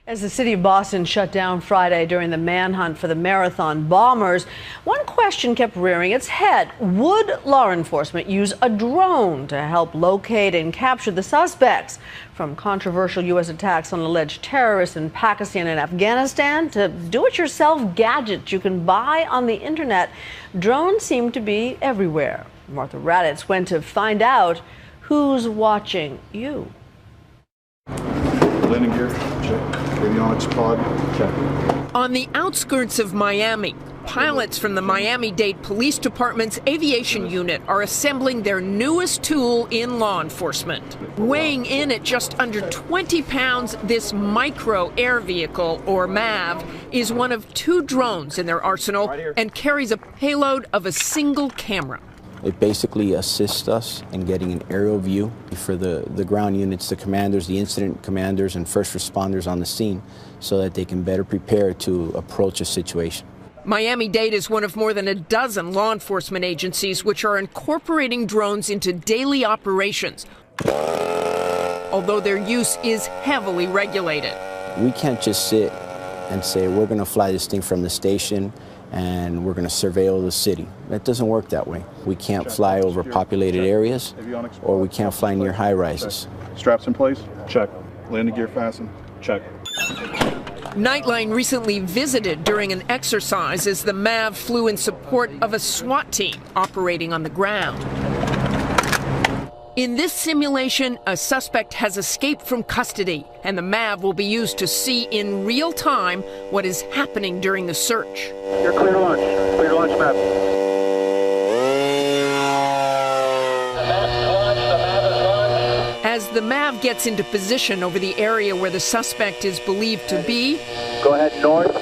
As the city of Boston shut down Friday during the manhunt for the marathon bombers, one question kept rearing its head. Would law enforcement use a drone to help locate and capture the suspects? From controversial U.S. attacks on alleged terrorists in Pakistan and Afghanistan to do-it-yourself gadgets you can buy on the internet, drones seem to be everywhere. Martha Raddatz went to find out who's watching you. Landing gear, check. Avionics pod, check. On the outskirts of Miami, pilots from the Miami-Dade Police Department's aviation unit are assembling their newest tool in law enforcement. Weighing in at just under 20 pounds, this micro air vehicle, or MAV, is one of 2 drones in their arsenal and carries a payload of a single camera. It basically assists us in getting an aerial view for the ground units, the commanders, the incident commanders, and first responders on the scene so that they can better prepare to approach a situation. Miami-Dade is one of more than a dozen law enforcement agencies which are incorporating drones into daily operations, although their use is heavily regulated. We can't just sit and say, we're going to fly this thing from the station and we're going to surveil the city. That doesn't work that way. We can't fly over populated areas, or we can't fly near high rises. Straps in place? Check. Landing gear fastened? Check. Nightline recently visited during an exercise as the MAV flew in support of a SWAT team operating on the ground. In this simulation, a suspect has escaped from custody, and the MAV will be used to see in real time what is happening during the search. You're clear to launch. Clear to launch, MAV. As the MAV gets into position over the area where the suspect is believed to be, go ahead north.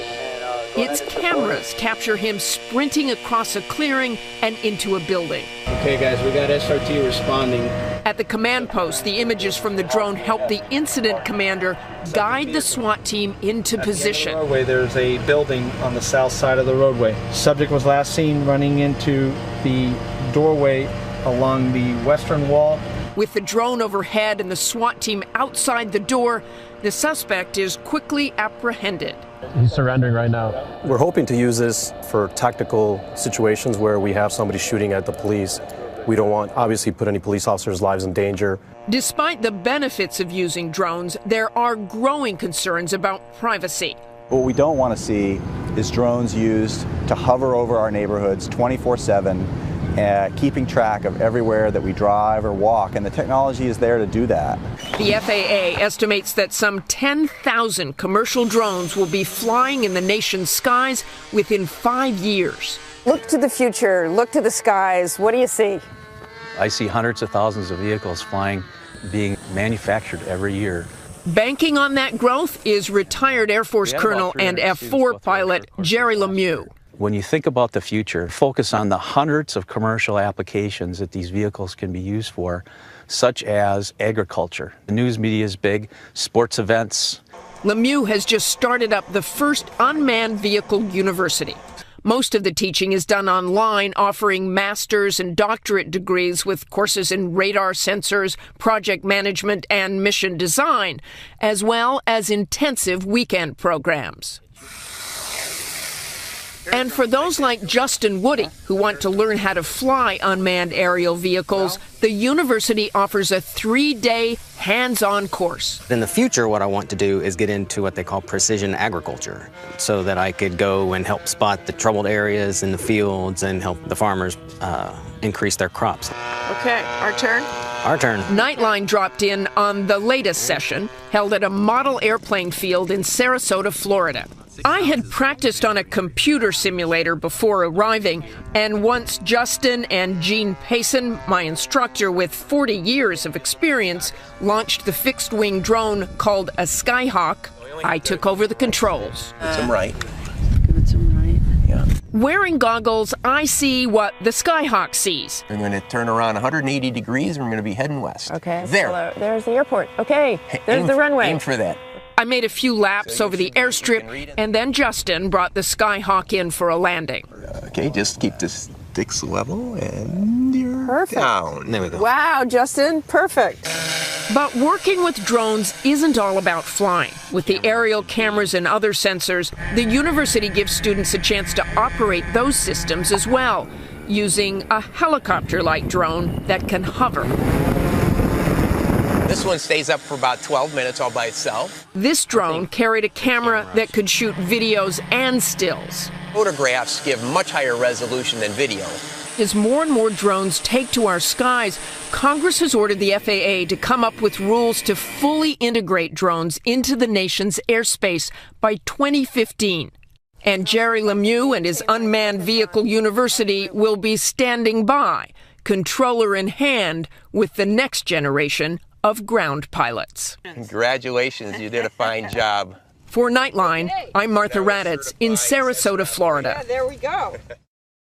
Its cameras capture him sprinting across a clearing and into a building. Okay, guys, we got SRT responding. At the command post, the images from the drone help the incident commander guide the SWAT team into position. There's a building on the south side of the roadway. Subject was last seen running into the doorway along the western wall. With the drone overhead and the SWAT team outside the door, the suspect is quickly apprehended. He's surrendering right now. We're hoping to use this for tactical situations where we have somebody shooting at the police. We don't want, obviously, put any police officers' lives in danger. Despite the benefits of using drones, there are growing concerns about privacy. What we don't want to see is drones used to hover over our neighborhoods 24/7, keeping track of everywhere that we drive or walk, and the technology is there to do that. The FAA estimates that some 10,000 commercial drones will be flying in the nation's skies within 5 years. Look to the future, look to the skies. What do you see? I see hundreds of thousands of vehicles flying, being manufactured every year. Banking on that growth is retired Air Force Colonel and F-4 pilot Jerry Lemieux. When you think about the future, focus on the hundreds of commercial applications that these vehicles can be used for, such as agriculture. The news media is big, sports events. Lemieux has just started up the first unmanned vehicle university. Most of the teaching is done online, offering master's and doctorate degrees with courses in radar sensors, project management, and mission design, as well as intensive weekend programs. And for those like Justin Woody, who want to learn how to fly unmanned aerial vehicles, the university offers a 3-day hands-on course. In the future, what I want to do is get into what they call precision agriculture, so that I could go and help spot the troubled areas in the fields and help the farmers increase their crops. Okay, our turn? Our turn. Nightline dropped in on the latest session, held at a model airplane field in Sarasota, Florida. I had practiced on a computer simulator before arriving, and once Justin and Gene Payson, my instructor with 40 years of experience, launched the fixed-wing drone called a Skyhawk, I took over the controls. Get some right. Give it some right. Yeah. Wearing goggles, I see what the Skyhawk sees. We're going to turn around 180 degrees, and we're going to be heading west. Okay. There. So there's the airport. Okay. There's the runway. Aim for that. I made a few laps over the airstrip, and then Justin brought the Skyhawk in for a landing. Okay, just keep the sticks level, and you're perfect. Down. There we go. Wow, Justin, perfect. But working with drones isn't all about flying. With the aerial cameras and other sensors, the university gives students a chance to operate those systems as well, using a helicopter-like drone that can hover. This one stays up for about 12 minutes all by itself. This drone carried a camera that could shoot videos and stills. Photographs give much higher resolution than video. As more and more drones take to our skies, Congress has ordered the FAA to come up with rules to fully integrate drones into the nation's airspace by 2015. And Jerry Lemieux and his Unmanned Vehicle University will be standing by, controller in hand, with the next generation of ground pilots. Congratulations, you did a fine job. For Nightline, I'm Martha Raddatz in Sarasota, Florida. Yeah, there we go.